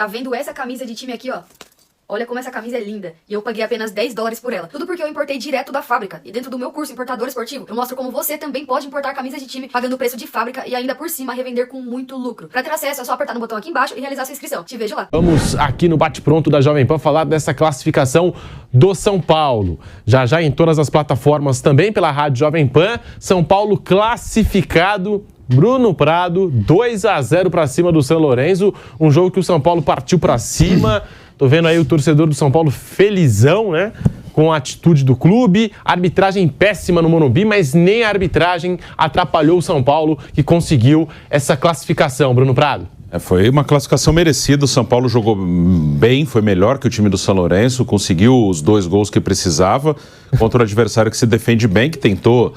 Tá vendo essa camisa de time aqui, ó? Olha como essa camisa é linda. E eu paguei apenas $10 por ela. Tudo porque eu importei direto da fábrica. E dentro do meu curso Importador Esportivo, eu mostro como você também pode importar camisas de time pagando o preço de fábrica e ainda por cima revender com muito lucro. Pra ter acesso é só apertar no botão aqui embaixo e realizar sua inscrição. Te vejo lá. Vamos aqui no Bate-Pronto da Jovem Pan falar dessa classificação do São Paulo. Já em todas as plataformas, também pela Rádio Jovem Pan. São Paulo classificado. Bruno Prado, 2-0 para cima do São Lourenço. Um jogo que o São Paulo partiu para cima. Tô vendo aí o torcedor do São Paulo felizão, né? Com a atitude do clube. Arbitragem péssima no Morumbi, mas nem a arbitragem atrapalhou o São Paulo, que conseguiu essa classificação. Bruno Prado. Foi uma classificação merecida. O São Paulo jogou bem, foi melhor que o time do São Lourenço, conseguiu os 2 gols que precisava contra um adversário que se defende bem, que tentou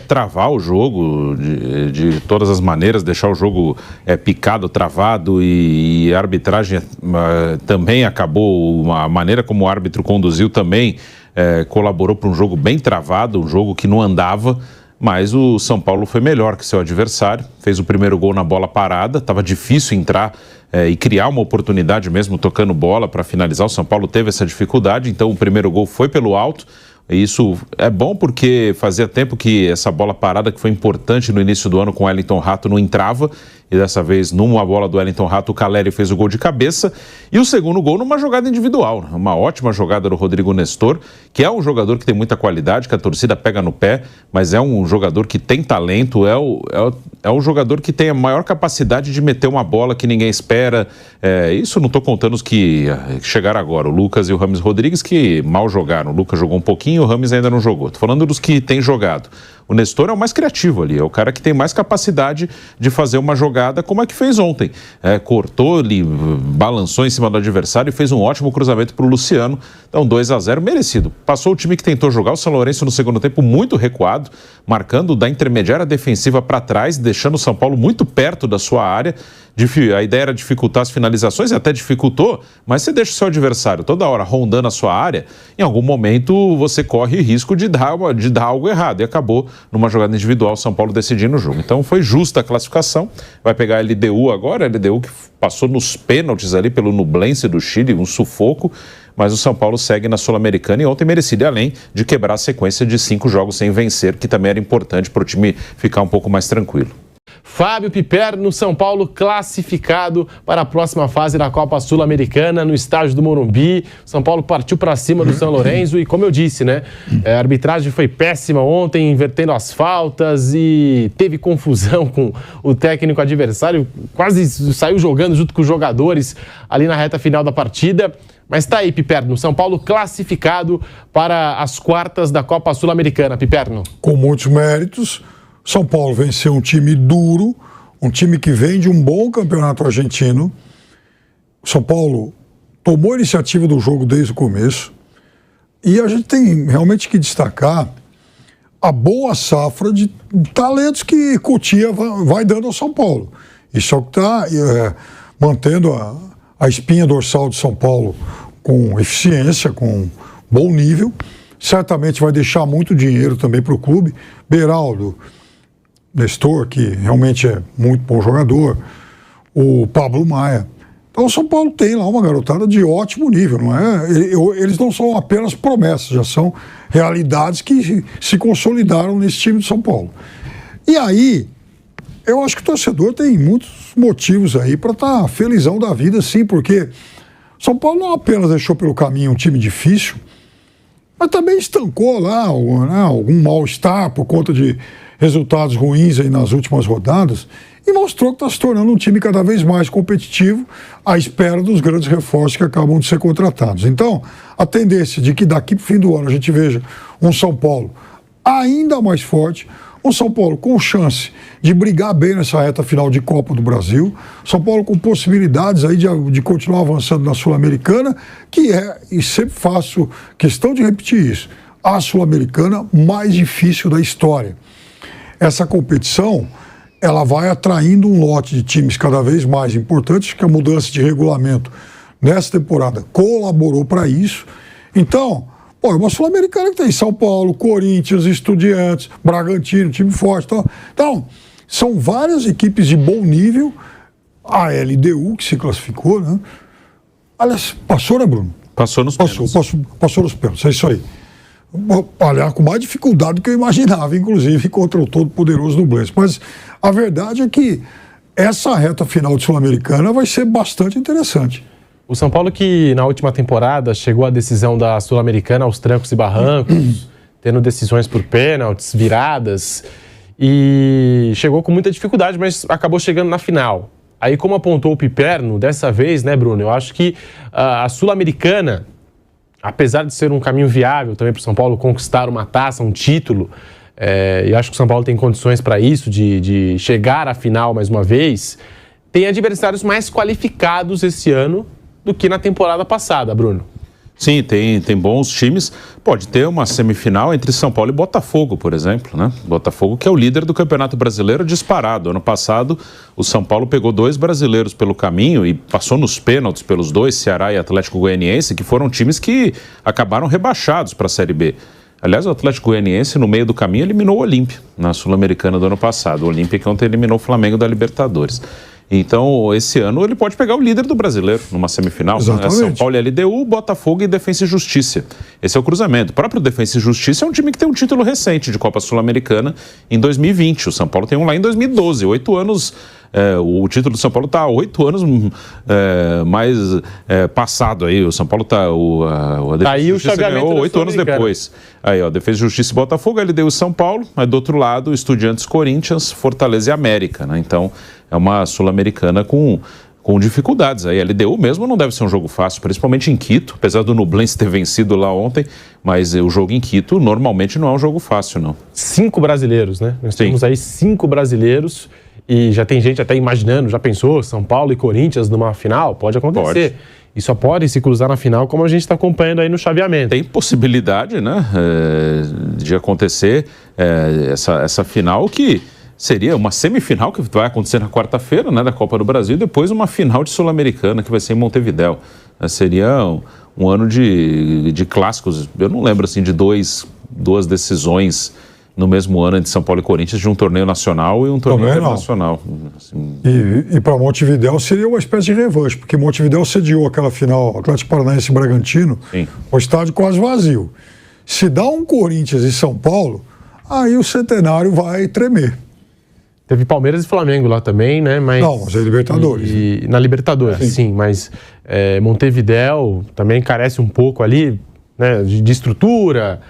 travar o jogo de todas as maneiras, deixar o jogo picado, travado, e a arbitragem também acabou, a maneira como o árbitro conduziu também colaborou para um jogo bem travado, um jogo que não andava. Mas o São Paulo foi melhor que seu adversário, fez o primeiro gol na bola parada, estava difícil entrar e criar uma oportunidade mesmo tocando bola para finalizar. O São Paulo teve essa dificuldade, então o primeiro gol foi pelo alto. E isso é bom porque fazia tempo que essa bola parada, que foi importante no início do ano com o Wellington Rato, não entrava. E dessa vez, numa bola do Wellington Rato, o Caleri fez o gol de cabeça. E o segundo gol numa jogada individual, uma ótima jogada do Rodrigo Nestor, que é um jogador que tem muita qualidade, que a torcida pega no pé, mas é um jogador que tem talento, é um jogador que tem a maior capacidade de meter uma bola que ninguém espera. Isso não estou contando os que chegaram agora, o Lucas e o Rames Rodrigues, que mal jogaram. O Lucas jogou um pouquinho, o Rames ainda não jogou. Estou falando dos que têm jogado. O Nestor é o mais criativo ali, é o cara que tem mais capacidade de fazer uma jogada como a que fez ontem. Cortou, ele balançou em cima do adversário e fez um ótimo cruzamento para o Luciano. Então 2-0, merecido. Passou o time que tentou jogar, o São Lourenço no segundo tempo muito recuado, marcando da intermediária defensiva para trás, deixando o São Paulo muito perto da sua área. A ideia era dificultar as finalizações, e até dificultou, mas você deixa o seu adversário toda hora rondando a sua área, em algum momento você corre risco de dar algo errado, e acabou numa jogada individual o São Paulo decidindo o jogo. Então foi justa a classificação, vai pegar a LDU agora, a LDU que passou nos pênaltis ali pelo Nublense do Chile, um sufoco, mas o São Paulo segue na Sul-Americana e ontem merecido, além de quebrar a sequência de 5 jogos sem vencer, que também era importante para o time ficar um pouco mais tranquilo. Fábio Piperno, São Paulo classificado para a próxima fase da Copa Sul-Americana no estádio do Morumbi. São Paulo partiu para cima do São Lourenço e, como eu disse, né, a arbitragem foi péssima ontem, invertendo as faltas, e teve confusão com o técnico adversário, quase saiu jogando junto com os jogadores ali na reta final da partida. Mas tá aí, Piperno, São Paulo classificado para as quartas da Copa Sul-Americana. Piperno. Com muitos méritos. São Paulo venceu um time duro, um time que vem de um bom campeonato argentino. São Paulo tomou a iniciativa do jogo desde o começo. E a gente tem realmente que destacar a boa safra de talentos que Cotia vai dando ao São Paulo. Isso é o que está mantendo a espinha dorsal de São Paulo com eficiência, com bom nível. Certamente vai deixar muito dinheiro também para o clube. Beraldo, Nestor, que realmente é muito bom jogador, o Pablo Maia. Então o São Paulo tem lá uma garotada de ótimo nível, não é? Eles não são apenas promessas, já são realidades que se consolidaram nesse time de São Paulo. E aí, eu acho que o torcedor tem muitos motivos aí para estar felizão da vida, sim, porque São Paulo não apenas deixou pelo caminho um time difícil, mas também estancou lá algum mal-estar por conta de resultados ruins aí nas últimas rodadas e mostrou que está se tornando um time cada vez mais competitivo à espera dos grandes reforços que acabam de ser contratados. Então, a tendência de que daqui para o fim do ano a gente veja um São Paulo ainda mais forte, um São Paulo com chance de brigar bem nessa reta final de Copa do Brasil, São Paulo com possibilidades aí de continuar avançando na Sul-Americana, que é, e sempre faço questão de repetir isso, a Sul-Americana mais difícil da história. Essa competição, ela vai atraindo um lote de times cada vez mais importantes, que a mudança de regulamento nessa temporada colaborou para isso. Então, é uma Sul-Americana que tem São Paulo, Corinthians, Estudiantes, Bragantino, time forte. Então, são várias equipes de bom nível, a LDU que se classificou, né? Aliás, passou, né, Bruno? Passou nos pênaltis. Passou nos pênaltis, é isso aí. Aliás, com mais dificuldade do que eu imaginava, inclusive, contra o todo-poderoso Nublense. Mas a verdade é que essa reta final de Sul-Americana vai ser bastante interessante. O São Paulo, que na última temporada chegou à decisão da Sul-Americana aos trancos e barrancos, tendo decisões por pênaltis, viradas, e chegou com muita dificuldade, mas acabou chegando na final. Aí, como apontou o Piperno, dessa vez, né, Bruno, eu acho que a Sul-Americana, apesar de ser um caminho viável também para o São Paulo conquistar uma taça, um título, eu acho que o São Paulo tem condições para isso, de chegar à final mais uma vez, tem adversários mais qualificados esse ano do que na temporada passada, Bruno. Sim, tem bons times. Pode ter uma semifinal entre São Paulo e Botafogo, por exemplo, né? Botafogo, que é o líder do Campeonato Brasileiro disparado. Ano passado, o São Paulo pegou 2 brasileiros pelo caminho e passou nos pênaltis pelos 2, Ceará e Atlético Goianiense, que foram times que acabaram rebaixados para a Série B. Aliás, o Atlético Goianiense, no meio do caminho, eliminou o Olímpia na Sul-Americana do ano passado. O Olímpia que ontem eliminou o Flamengo da Libertadores. Então, esse ano, ele pode pegar o líder do brasileiro numa semifinal. Exatamente. São Paulo e LDU, Botafogo e Defensa e Justiça. Esse é o cruzamento. O próprio Defensa e Justiça é um time que tem um título recente de Copa Sul-Americana em 2020. O São Paulo tem um lá em 2012. 8 anos... o título do São Paulo está há 8 anos mais passado aí. O São Paulo está... A Defesa e Justiça ganhou 8 anos depois. Aí, ó, Defesa e Justiça e Botafogo, LDU e São Paulo. Aí, do outro lado, Estudiantes, Corinthians, Fortaleza e América, né? Então, é uma Sul-Americana com dificuldades. Aí, a LDU mesmo não deve ser um jogo fácil, principalmente em Quito, apesar do Nublense ter vencido lá ontem, mas o jogo em Quito normalmente não é um jogo fácil, não. 5 brasileiros, né? Nós temos aí 5 brasileiros e já tem gente até imaginando, já pensou, São Paulo e Corinthians numa final? Pode acontecer. E só pode se cruzar na final, como a gente está acompanhando aí no chaveamento. Tem possibilidade, né, de acontecer essa final que seria uma semifinal que vai acontecer na quarta-feira, né, da Copa do Brasil, e depois uma final de Sul-Americana que vai ser em Montevidéu. Seria um ano de clássicos. Eu não lembro assim de duas decisões no mesmo ano entre São Paulo e Corinthians, de um torneio nacional e um torneio internacional. Assim... E para Montevidéu seria uma espécie de revanche, porque Montevidéu sediou aquela final Atlético Paranaense e Bragantino, o estádio quase vazio. Se dá um Corinthians e São Paulo, aí o centenário vai tremer. Teve Palmeiras e Flamengo lá também, né? Mas é Libertadores. Na Libertadores, sim, mas Montevidéu também carece um pouco ali, né, de estrutura,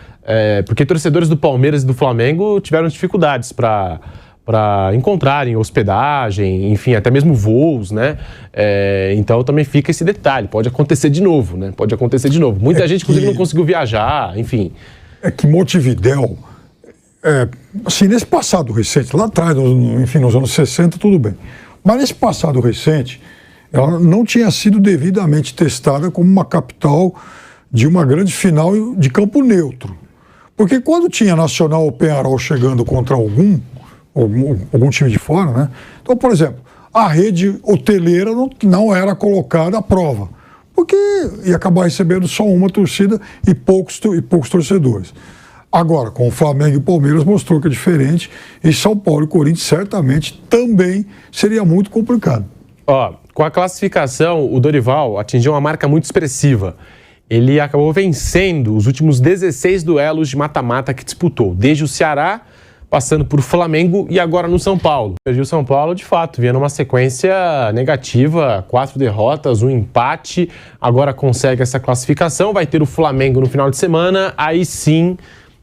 porque torcedores do Palmeiras e do Flamengo tiveram dificuldades para encontrarem hospedagem, enfim, até mesmo voos, né? Então também fica esse detalhe, pode acontecer de novo, né? Pode acontecer de novo. Muita gente, inclusive, não conseguiu viajar, enfim. É que Montevidéu, assim, nesse passado recente, lá atrás, enfim, nos anos 60, tudo bem. Mas nesse passado recente, ela não tinha sido devidamente testada como uma capital de uma grande final de campo neutro. Porque quando tinha Nacional ou Peñarol chegando contra algum time de fora, né? Então, por exemplo, a rede hoteleira não era colocada à prova, porque ia acabar recebendo só uma torcida e poucos torcedores. Agora, com o Flamengo e o Palmeiras mostrou que é diferente, e São Paulo e Corinthians certamente também seria muito complicado. Com a classificação, o Dorival atingiu uma marca muito expressiva. Ele acabou vencendo os últimos 16 duelos de mata-mata que disputou, desde o Ceará, passando por Flamengo e agora no São Paulo. O São Paulo, de fato, vinha numa sequência negativa, 4 derrotas, 1 empate, agora consegue essa classificação, vai ter o Flamengo no final de semana, aí sim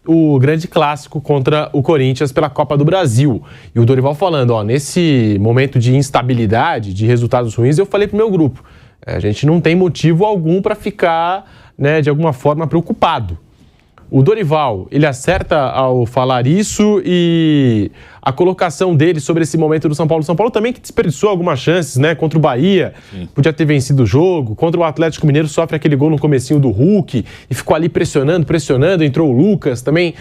o grande clássico contra o Corinthians pela Copa do Brasil. E o Dorival falando, nesse momento de instabilidade, de resultados ruins, eu falei pro meu grupo, a gente não tem motivo algum para ficar, né, de alguma forma preocupado. O Dorival, ele acerta ao falar isso e a colocação dele sobre esse momento do São Paulo. O São Paulo também que desperdiçou algumas chances, né? Contra o Bahia, podia ter vencido o jogo. Contra o Atlético Mineiro, sofre aquele gol no comecinho do Hulk e ficou ali pressionando. Entrou o Lucas, também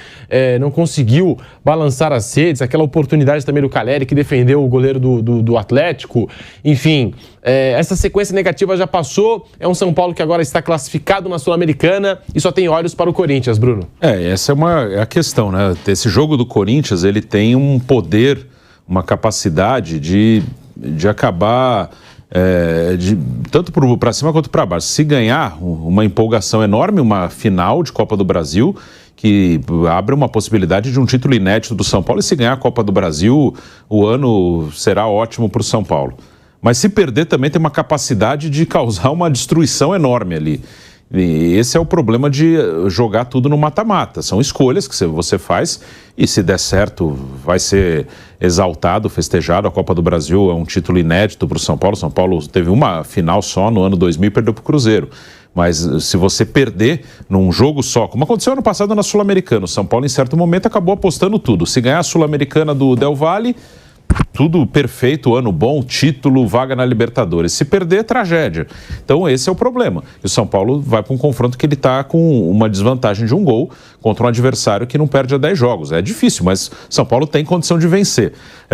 não conseguiu balançar as redes. Aquela oportunidade também do Caleri, que defendeu o goleiro do Atlético. Enfim, essa sequência negativa já passou. É um São Paulo que agora está classificado na Sul-Americana e só tem olhos para o Corinthians, Bruno. Essa é a questão, né? Esse jogo do Corinthians, ele tem um poder, uma capacidade de acabar tanto para cima quanto para baixo. Se ganhar, uma empolgação enorme, uma final de Copa do Brasil, que abre uma possibilidade de um título inédito do São Paulo, e se ganhar a Copa do Brasil, o ano será ótimo para o São Paulo. Mas se perder também tem uma capacidade de causar uma destruição enorme ali. E esse é o problema de jogar tudo no mata-mata. São escolhas que você faz e, se der certo, vai ser exaltado, festejado. A Copa do Brasil é um título inédito para o São Paulo. São Paulo teve uma final só no ano 2000 e perdeu para o Cruzeiro. Mas se você perder num jogo só, como aconteceu ano passado na Sul-Americana, o São Paulo em certo momento acabou apostando tudo. Se ganhar a Sul-Americana do Del Valle, tudo perfeito, ano bom, título, vaga na Libertadores. Se perder, tragédia. Então esse é o problema. E o São Paulo vai para um confronto que ele está com uma desvantagem de um gol contra um adversário que não perde há 10 jogos. É difícil, mas São Paulo tem condição de vencer.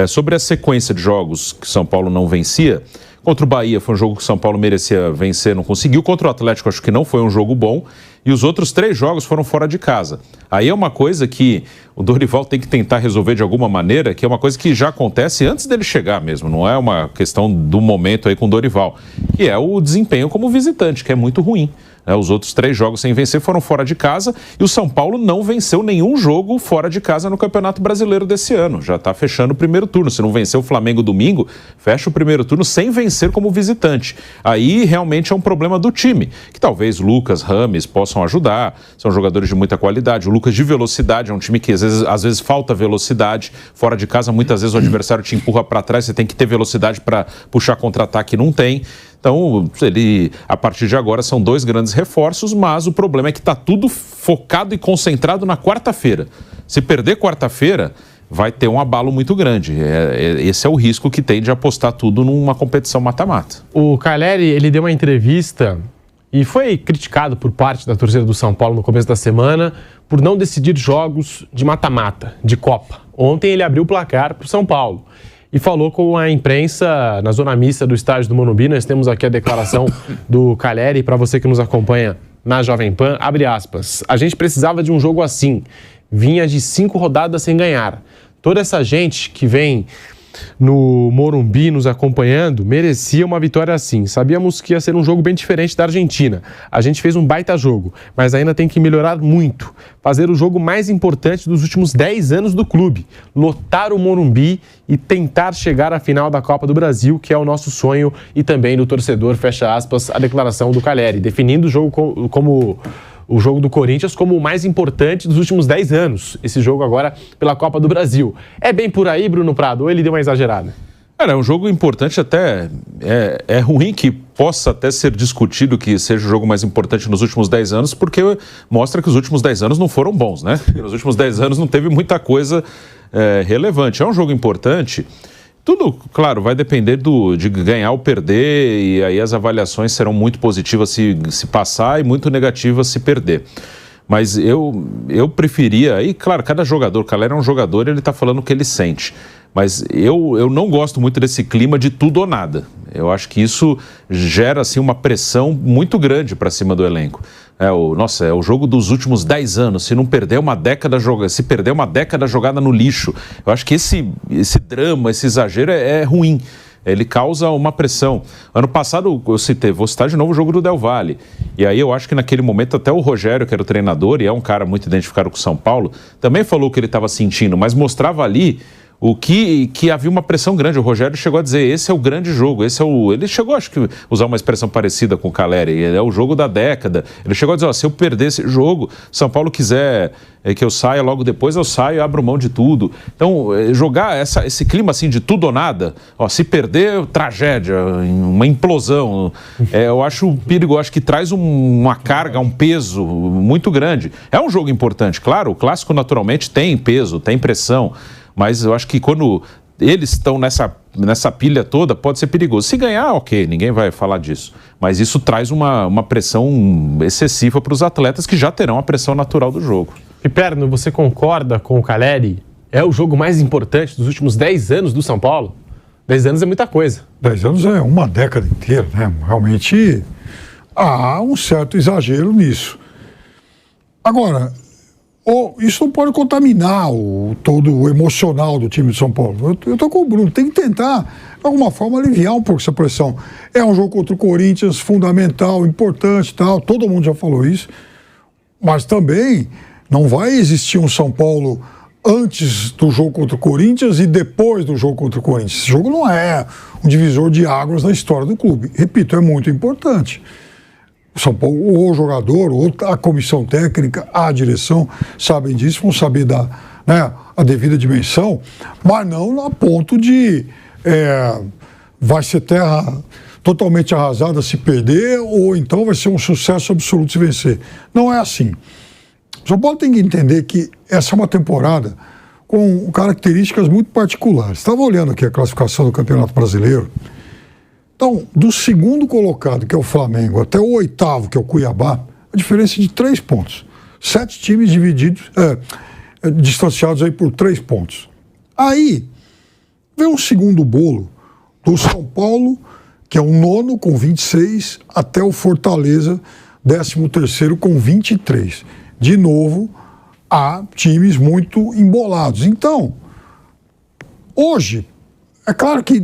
Sobre a sequência de jogos que São Paulo não vencia, contra o Bahia foi um jogo que o São Paulo merecia vencer, não conseguiu. Contra o Atlético acho que não foi um jogo bom. E os outros 3 jogos foram fora de casa. Aí é uma coisa que o Dorival tem que tentar resolver de alguma maneira, que é uma coisa que já acontece antes dele chegar mesmo. Não é uma questão do momento aí com o Dorival. Que é o desempenho como visitante, que é muito ruim. Os outros 3 jogos sem vencer foram fora de casa e o São Paulo não venceu nenhum jogo fora de casa no Campeonato Brasileiro desse ano. Já está fechando o primeiro turno. Se não vencer o Flamengo domingo, fecha o primeiro turno sem vencer como visitante. Aí realmente é um problema do time, que talvez Lucas, Rames possam ajudar. São jogadores de muita qualidade. O Lucas de velocidade, é um time que às vezes falta velocidade. Fora de casa, muitas vezes o adversário te empurra para trás, você tem que ter velocidade para puxar contra-ataque, não tem. Então, a partir de agora, são 2 grandes reforços, mas o problema é que está tudo focado e concentrado na quarta-feira. Se perder quarta-feira, vai ter um abalo muito grande. Esse é o risco que tem de apostar tudo numa competição mata-mata. O Caleri, ele deu uma entrevista e foi criticado por parte da torcida do São Paulo no começo da semana por não decidir jogos de mata-mata, de Copa. Ontem ele abriu o placar para o São Paulo e falou com a imprensa na zona mista do estádio do Morumbi. Nós temos aqui a declaração do Caleri, para você que nos acompanha na Jovem Pan, abre aspas: a gente precisava de um jogo assim, vinha de 5 rodadas sem ganhar. Toda essa gente que vem no Morumbi nos acompanhando merecia uma vitória assim. Sabíamos que ia ser um jogo bem diferente da Argentina. A gente fez um baita jogo, mas ainda tem que melhorar muito. Fazer o jogo mais importante dos últimos 10 anos do clube. Lotar o Morumbi e tentar chegar à final da Copa do Brasil, que é o nosso sonho e também do torcedor, fecha aspas, a declaração do Caleri, definindo o jogo como o jogo do Corinthians como o mais importante dos últimos 10 anos. Esse jogo agora pela Copa do Brasil. É bem por aí, Bruno Prado, ou ele deu uma exagerada? É um jogo importante até. É ruim que possa até ser discutido que seja o jogo mais importante nos últimos 10 anos, porque mostra que os últimos 10 anos não foram bons, né? Nos últimos 10 anos não teve muita coisa relevante. É um jogo importante. Tudo, claro, vai depender de ganhar ou perder, e aí as avaliações serão muito positivas se passar e muito negativas se perder. Mas eu preferia, e claro, cada jogador, o Caleri é um jogador, ele está falando o que ele sente. Mas eu não gosto muito desse clima de tudo ou nada. Eu acho que isso gera assim, uma pressão muito grande para cima do elenco. É o jogo dos últimos 10 anos. Se não perder uma década se perder uma década jogada no lixo. Eu acho que esse drama, esse exagero é ruim. Ele causa uma pressão. Ano passado, vou citar de novo o jogo do Del Valle. E aí eu acho que naquele momento até o Rogério, que era o treinador, e é um cara muito identificado com o São Paulo, também falou o que ele estava sentindo, mas mostrava ali o que havia uma pressão grande. O Rogério chegou a dizer, esse é o grande jogo, ele chegou, acho que, usar uma expressão parecida com o Caleri, é o jogo da década. Ele chegou a dizer, se eu perder esse jogo, São Paulo quiser que eu saia logo depois, eu saio e abro mão de tudo. Então, jogar esse clima assim de tudo ou nada, se perder, tragédia, uma implosão, eu acho perigo, acho que traz uma carga, um peso muito grande. É um jogo importante, claro, o clássico naturalmente tem peso, tem pressão, mas eu acho que quando eles estão nessa pilha toda, pode ser perigoso. Se ganhar, ok, ninguém vai falar disso. Mas isso traz uma pressão excessiva para os atletas que já terão a pressão natural do jogo. Piperno, você concorda com o Caleri? É o jogo mais importante dos últimos 10 anos do São Paulo? 10 anos é muita coisa. 10 anos é uma década inteira, né? Realmente há um certo exagero nisso. Agora, Isso não pode contaminar todo o emocional do time de São Paulo. Eu estou com o Bruno, tem que tentar, de alguma forma, aliviar um pouco essa pressão. É um jogo contra o Corinthians, fundamental, importante, tal, todo mundo já falou isso, mas também não vai existir um São Paulo antes do jogo contra o Corinthians e depois do jogo contra o Corinthians. Esse jogo não é um divisor de águas na história do clube. Repito, é muito importante. São Paulo, ou o jogador, ou a comissão técnica, a direção, sabem disso, vão saber a devida dimensão, mas não a ponto de vai ser terra totalmente arrasada se perder, ou então vai ser um sucesso absoluto se vencer. Não é assim. O São Paulo tem que entender que essa é uma temporada com características muito particulares. Estava olhando aqui a classificação do Campeonato Brasileiro. Então, do segundo colocado, que é o Flamengo, até o oitavo, que é o Cuiabá, a diferença é de 3 pontos. 7 times divididos, distanciados aí por 3 pontos. Aí, vem um segundo bolo do São Paulo, que é o 9º com 26, até o Fortaleza, 13º com 23. De novo, há times muito embolados. Então, hoje, é claro que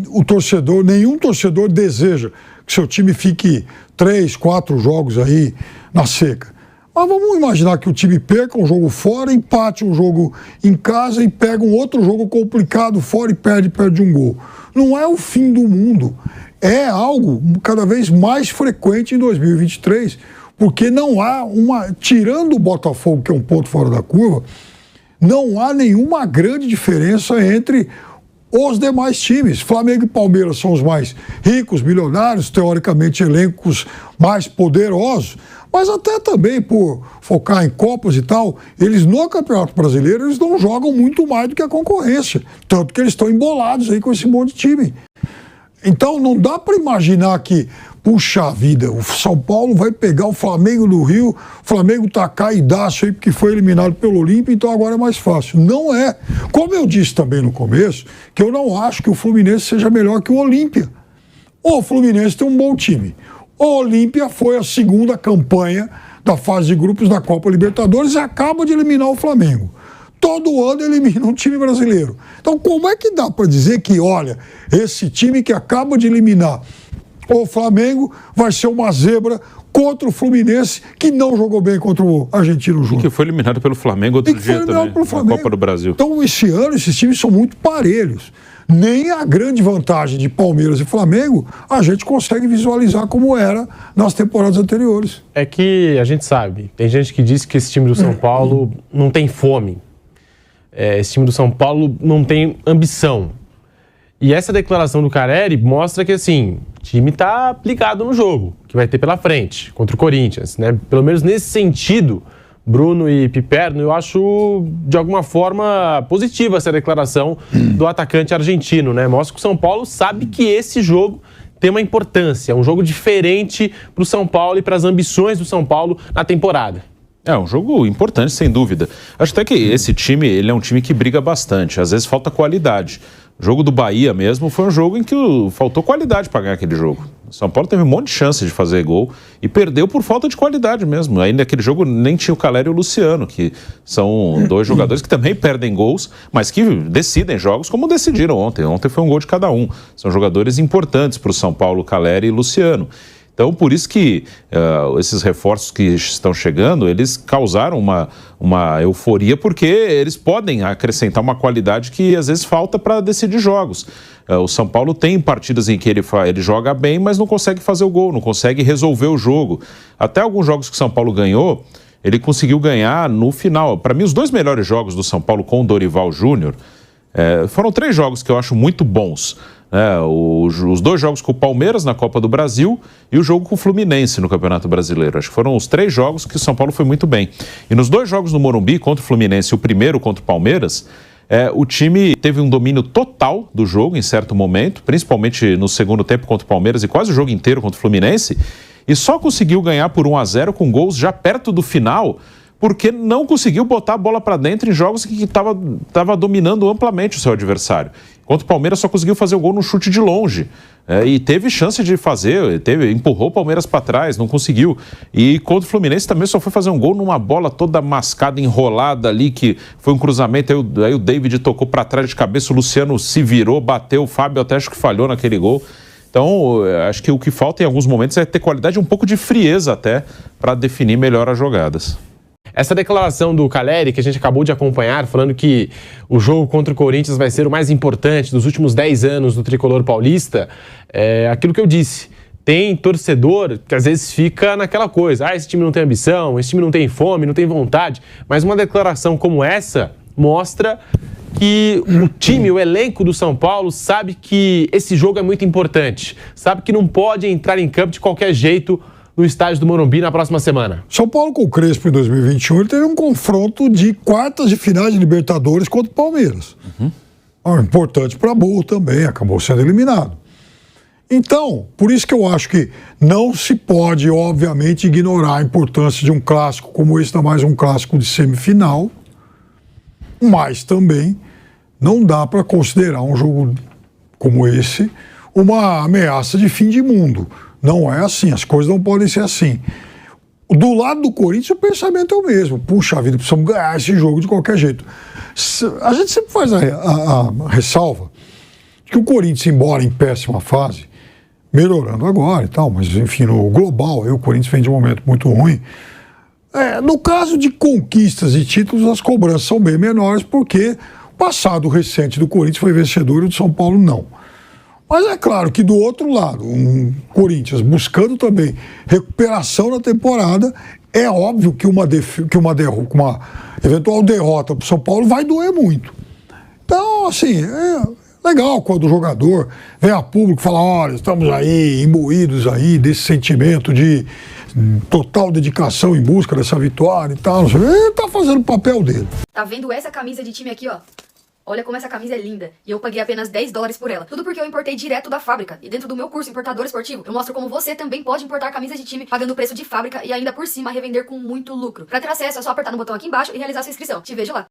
nenhum torcedor deseja que seu time fique 3, 4 jogos aí na seca. Mas vamos imaginar que o time perca um jogo fora, empate um jogo em casa e pega um outro jogo complicado fora e perde um gol. Não é o fim do mundo. É algo cada vez mais frequente em 2023, porque não há tirando o Botafogo, que é um ponto fora da curva, não há nenhuma grande diferença entre os demais times. Flamengo e Palmeiras são os mais ricos, milionários, teoricamente elencos mais poderosos, mas até também por focar em Copas e tal, eles no Campeonato Brasileiro eles não jogam muito mais do que a concorrência, tanto que eles estão embolados aí com esse monte de time. Então não dá para imaginar que, puxa vida, o São Paulo vai pegar o Flamengo do Rio, o Flamengo tá caidaço aí porque foi eliminado pelo Olímpia, então agora é mais fácil. Não é. Como eu disse também no começo, que eu não acho que o Fluminense seja melhor que o Olímpia. O Fluminense tem um bom time. O Olímpia foi a segunda campanha da fase de grupos da Copa Libertadores e acaba de eliminar o Flamengo. Todo ano elimina um time brasileiro. Então como é que dá para dizer que, olha, esse time que acaba de eliminar o Flamengo vai ser uma zebra contra o Fluminense, que não jogou bem contra o Argentino Júnior. Que foi eliminado pelo Flamengo outro dia também, na Copa do Brasil. Então, esse ano, esses times são muito parelhos. Nem a grande vantagem de Palmeiras e Flamengo a gente consegue visualizar como era nas temporadas anteriores. É que a gente sabe, tem gente que diz que esse time do São Paulo não tem fome. Esse time do São Paulo não tem ambição. E essa declaração do Carelli mostra que, assim, o time tá ligado no jogo que vai ter pela frente, contra o Corinthians, né? Pelo menos nesse sentido, Bruno e Piperno, eu acho, de alguma forma, positiva essa declaração do atacante argentino, né? Mostra que o São Paulo sabe que esse jogo tem uma importância, um jogo diferente para o São Paulo e para as ambições do São Paulo na temporada. É um jogo importante, sem dúvida. Acho até que esse time, ele é um time que briga bastante. Às vezes falta qualidade. O jogo do Bahia mesmo foi um jogo em que faltou qualidade para ganhar aquele jogo. O São Paulo teve um monte de chances de fazer gol e perdeu por falta de qualidade mesmo. Ainda aquele jogo nem tinha o Calera e o Luciano, que são 2 jogadores que também perdem gols, mas que decidem jogos como decidiram ontem. Ontem foi um gol de cada um. São jogadores importantes para o São Paulo, Calera e Luciano. Então, por isso que esses reforços que estão chegando, eles causaram uma euforia, porque eles podem acrescentar uma qualidade que às vezes falta para decidir jogos. O São Paulo tem partidas em que ele joga bem, mas não consegue fazer o gol, não consegue resolver o jogo. Até alguns jogos que o São Paulo ganhou, ele conseguiu ganhar no final. Para mim, os 2 melhores jogos do São Paulo com o Dorival Júnior foram 3 jogos que eu acho muito bons. Os 2 jogos com o Palmeiras na Copa do Brasil e o jogo com o Fluminense no Campeonato Brasileiro. Acho que foram os 3 jogos que o São Paulo foi muito bem. E nos 2 jogos no Morumbi contra o Fluminense e o primeiro contra o Palmeiras, o time teve um domínio total do jogo em certo momento, principalmente no segundo tempo contra o Palmeiras e quase o jogo inteiro contra o Fluminense, e só conseguiu ganhar por 1-0 com gols já perto do final, porque não conseguiu botar a bola para dentro em jogos que estava dominando amplamente o seu adversário. Contra o Palmeiras só conseguiu fazer o gol no chute de longe. E teve chance de fazer, empurrou o Palmeiras para trás, não conseguiu. E contra o Fluminense também só foi fazer um gol numa bola toda mascada, enrolada ali, que foi um cruzamento, aí o David tocou para trás de cabeça, o Luciano se virou, bateu, o Fábio até acho que falhou naquele gol. Então, acho que o que falta em alguns momentos é ter qualidade, um pouco de frieza até, para definir melhor as jogadas. Essa declaração do Caleri, que a gente acabou de acompanhar, falando que o jogo contra o Corinthians vai ser o mais importante dos últimos 10 anos do tricolor paulista, é aquilo que eu disse. Tem torcedor que às vezes fica naquela coisa, esse time não tem ambição, esse time não tem fome, não tem vontade, mas uma declaração como essa mostra que o time, o elenco do São Paulo sabe que esse jogo é muito importante, sabe que não pode entrar em campo de qualquer jeito no estádio do Morumbi na próxima semana. São Paulo com o Crespo em 2021, ele teve um confronto de quartas de finais de Libertadores contra o Palmeiras. Importante para burro também, acabou sendo eliminado. Então, por isso que eu acho que não se pode, obviamente, ignorar a importância de um clássico como esse, ainda mais um clássico de semifinal, mas também não dá para considerar um jogo como esse uma ameaça de fim de mundo. Não é assim, as coisas não podem ser assim. Do lado do Corinthians, o pensamento é o mesmo. Puxa vida, precisamos ganhar esse jogo de qualquer jeito. A gente sempre faz a ressalva de que o Corinthians, embora em péssima fase, melhorando agora e tal, mas enfim, no global, o Corinthians vem de um momento muito ruim. No caso de conquistas e títulos, as cobranças são bem menores, porque o passado recente do Corinthians foi vencedor e o do São Paulo não. Mas é claro que do outro lado, um Corinthians buscando também recuperação na temporada, é óbvio que uma eventual derrota para o São Paulo vai doer muito. Então, assim, é legal quando o jogador vem a público e fala, olha, estamos aí, imbuídos aí desse sentimento de total dedicação em busca dessa vitória e tal. Ele tá fazendo o papel dele. Tá vendo essa camisa de time aqui, ó? Olha como essa camisa é linda. E eu paguei apenas $10 por ela. Tudo porque eu importei direto da fábrica. E dentro do meu curso Importador Esportivo, eu mostro como você também pode importar camisas de time pagando o preço de fábrica e ainda por cima revender com muito lucro. Pra ter acesso, é só apertar no botão aqui embaixo e realizar sua inscrição. Te vejo lá.